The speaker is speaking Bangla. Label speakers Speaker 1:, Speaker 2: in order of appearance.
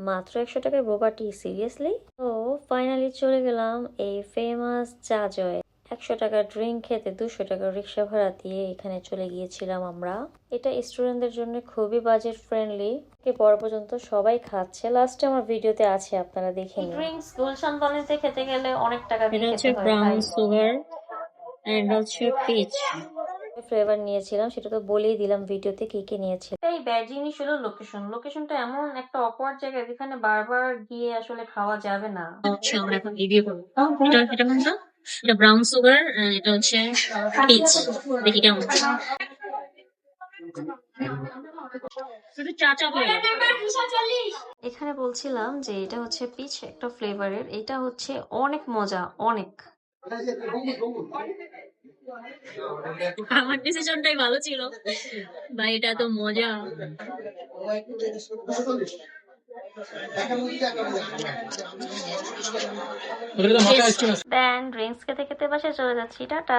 Speaker 1: মাত্র 100 টাকায় বোবা টি, সিরিয়াসলি? তো ফাইনালি চলে গেলাম এই ফেমাস চা জয়ে। 100 টাকার ড্রিঙ্ক খেতে 200 টাকার রিক্সা ভাড়া দিয়ে এখানে চলে গিয়েছিলাম আমরা। এটা স্টুডেন্টদের জন্য খুবই বাজেট ফ্রেন্ডলি। পর পর্যন্ত সবাই খাচ্ছে, লাস্টে আমার ভিডিওতে আছে, আপনারা দেখে নিন। ড্রিঙ্কস গুলশান বানিতে খেতে গেলে অনেক টাকা দিয়ে খেতে হয়। এটা হচ্ছে ব্রাউন সুগার এন্ড হচ্ছে পিচ ফ্লেভার নিয়েছিলাম, সেটা তো বলেই দিলাম ভিডিওতে কি কি নিয়েছি। এই ব্যাড জিনিস হলো লোকেশনটা এমন একটা অকওয়ার্ড জায়গা যেখানে বারবার গিয়ে আসলে খাওয়া যাবে না। আচ্ছা, আমরা এখন রিভিউ করব। এটা কোনটা? এটা ব্রাউন সুগার, এটা হচ্ছে পিচ। দেখি কেমন। শুধু চা চা ফ্লেভার। এখানে বলছিলাম যে এটা হচ্ছে পিচ একটা ফ্লেভারের, এটা হচ্ছে অনেক মজা, অনেক। আমার ডিসিশনটাই ভালো ছিল ভাই, এটা তো মজা। দেন ড্রিঙ্কস খেতে খেতে বাসায় চলে যাচ্ছি, টাটা।